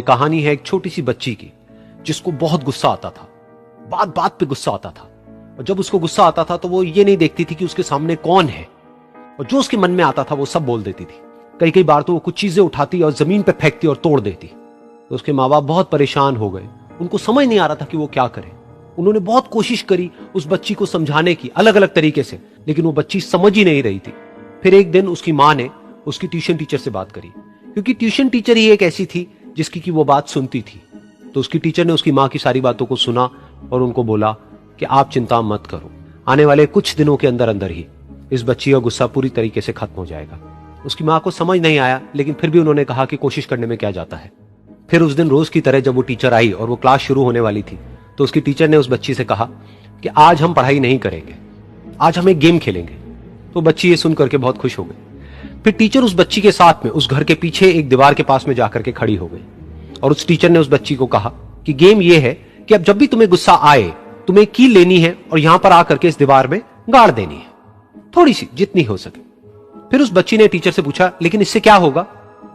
कहानी है एक छोटी सी बच्ची की जिसको बहुत गुस्सा आता था, बात बात पे गुस्सा आता था। और जब उसको गुस्सा आता था तो वो ये नहीं देखती थी कि उसके सामने कौन है, और जो उसके मन में आता था वो सब बोल देती थी। कई कई बार तो वो कुछ चीजें उठाती और जमीन पे फेंकती और तोड़ देती। तो उसके माँ बाप बहुत परेशान हो गए, उनको समझ नहीं आ रहा था कि वो क्या करें। उन्होंने बहुत कोशिश करी उस बच्ची को समझाने की अलग अलग तरीके से, लेकिन वो बच्ची समझ ही नहीं रही थी। फिर एक दिन उसकी माँ ने उसकी ट्यूशन टीचर से बात करी, क्योंकि ट्यूशन टीचर ही एक ऐसी थी जिसकी की वो बात सुनती थी। तो उसकी टीचर ने उसकी माँ की सारी बातों को सुना और उनको बोला कि आप चिंता मत करो, आने वाले कुछ दिनों के अंदर अंदर ही इस बच्ची का गुस्सा पूरी तरीके से खत्म हो जाएगा। उसकी माँ को समझ नहीं आया, लेकिन फिर भी उन्होंने कहा कि कोशिश करने में क्या जाता है। फिर उस दिन रोज की तरह जब वो टीचर आई और वो क्लास शुरू होने वाली थी, तो उसकी टीचर ने उस बच्ची से कहा कि आज हम पढ़ाई नहीं करेंगे, आज हम एक गेम खेलेंगे। तो बच्ची ये सुन करके बहुत खुश हो गई। फिर टीचर उस बच्ची के साथ में उस घर के पीछे एक दीवार के पास में जाकर के खड़ी हो गई, और उस टीचर ने उस बच्ची को कहा कि गेम ये है कि अब जब भी तुम्हें गुस्सा आए, तुम्हें कील लेनी है और यहां पर आकर के इस दीवार में गाड़ देनी है, थोड़ी सी, जितनी हो सके। फिर उस बच्ची ने टीचर से पूछा, लेकिन इससे क्या होगा?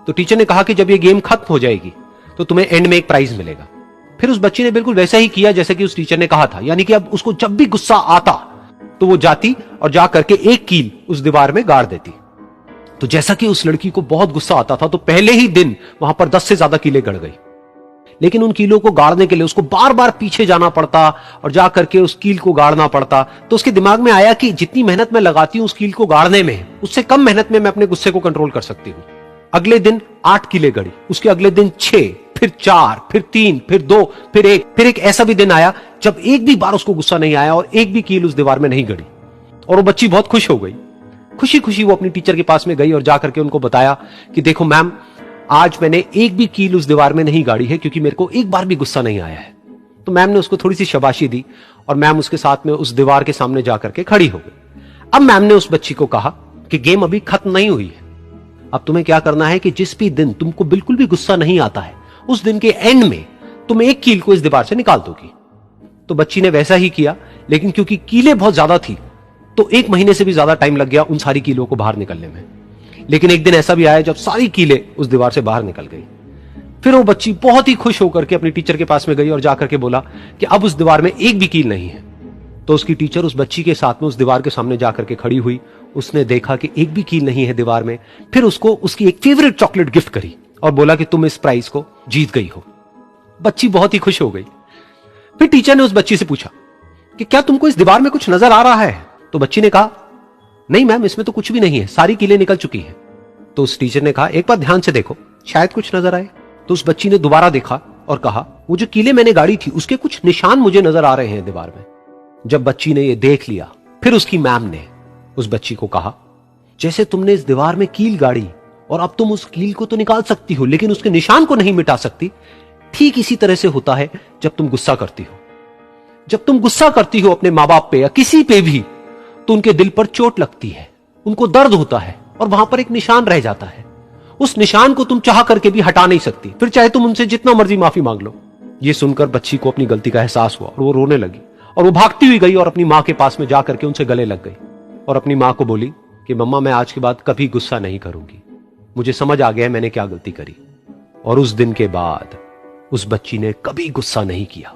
तो टीचर ने कहा कि जब ये गेम खत्म हो जाएगी तो तुम्हें एंड में एक प्राइज मिलेगा। फिर उस बच्ची ने बिल्कुल वैसा ही किया जैसे कि उस टीचर ने कहा था, यानी कि अब उसको जब भी गुस्सा आता तो वो जाती और जा करके एक कील उस दीवार में गाड़ देती। तो जैसा कि उस लड़की को बहुत गुस्सा आता था, तो पहले ही दिन वहां पर 10 से ज्यादा कीलें गड़ गई। लेकिन उन कीलों को गाड़ने के लिए उसको बार बार पीछे जाना पड़ता और जा करके उस कील को गाड़ना पड़ता। तो उसके दिमाग में आया कि जितनी मेहनत मैं लगाती हूं उस कील को गाड़ने में, उससे कम मेहनत में मैं अपने गुस्से को कंट्रोल कर सकती हूं। अगले दिन 8 कीलें गड़ी, उसके अगले दिन 6, फिर 4, फिर 3, फिर 2, फिर 1। फिर एक ऐसा भी दिन आया जब एक भी बार उसको गुस्सा नहीं आया और एक भी कील उस दीवार में नहीं गड़ी, और वो बच्ची बहुत खुश हो गई। खुशी खुशी वो अपनी टीचर के पास में गई और जाकर के उनको बताया कि देखो मैम, आज मैंने एक भी कील उस दीवार में नहीं गाड़ी है, क्योंकि मेरे को एक बार भी गुस्सा नहीं आया है। तो मैम ने उसको थोड़ी सी शाबाशी दी और मैम उसके साथ में उस दीवार के सामने जाकर के खड़ी हो गई। अब मैम ने उस बच्ची को कहा कि गेम अभी खत्म नहीं हुई है, अब तुम्हें क्या करना है कि जिस भी दिन तुमको बिल्कुल भी गुस्सा नहीं आता है, उस दिन के एंड में तुम एक कील को इस दीवार से निकाल दोगी। तो बच्ची ने वैसा ही किया, लेकिन क्योंकि कीलें बहुत ज्यादा थी तो 1 महीने से भी ज्यादा टाइम लग गया उन सारी कीलों को बाहर निकलने में। लेकिन एक दिन ऐसा भी आया जब सारी कीलें उस दीवार से बाहर निकल गई। फिर वो बच्ची बहुत ही खुश होकर के अपनी टीचर के पास में गई और जाकर के बोला कि अब उस दीवार में एक भी कील नहीं है। तो उसकी टीचर उस बच्ची के साथ में उस दीवार के सामने जाकर के खड़ी हुई, उसने देखा कि एक भी कील नहीं है दीवार में। फिर उसको उसकी एक फेवरेट चॉकलेट गिफ्ट करी और बोला कि तुम इस प्राइज को जीत गई हो। बच्ची बहुत ही खुश हो गई। फिर टीचर ने उस बच्ची से पूछा कि क्या तुमको इस दीवार में कुछ नजर आ रहा है? तो बच्ची ने कहा, नहीं मैम, इसमें तो कुछ भी नहीं है, सारी कीलें निकल चुकी हैं। तो उस टीचर ने कहा, एक बार ध्यान से देखो, शायद कुछ नजर आए। तो उस बच्ची ने दोबारा देखा और कहा, वो जो कीलें मैंने गाड़ी थी उसके कुछ निशान मुझे नजर आ रहे हैं दीवार में। जब बच्ची ने ये देख लिया, फिर उसकी मैम ने उस बच्ची को कहा, जैसे तुमने इस दीवार में कील गाड़ी और अब तुम उस कील को तो निकाल सकती हो लेकिन उसके निशान को नहीं मिटा सकती, ठीक इसी तरह से होता है जब तुम गुस्सा करती हो। जब तुम गुस्सा करती हो अपने माँ बाप पे या किसी पे भी, तो उनके दिल पर चोट लगती है, उनको दर्द होता है और वहां पर एक निशान रह जाता है। उस निशान को तुम चाह करके भी हटा नहीं सकती, फिर चाहे तुम उनसे जितना मर्जी माफी मांग लो। ये सुनकर बच्ची को अपनी गलती का एहसास हुआ और वो रोने लगी और वो भागती हुई गई और अपनी माँ के पास में जाकर के उनसे गले लग गई और अपनी माँ को बोली कि मम्मा, मैं आज के बाद कभी गुस्सा नहीं करूंगी, मुझे समझ आ गया है मैंने क्या गलती करी। और उस दिन के बाद उस बच्ची ने कभी गुस्सा नहीं किया।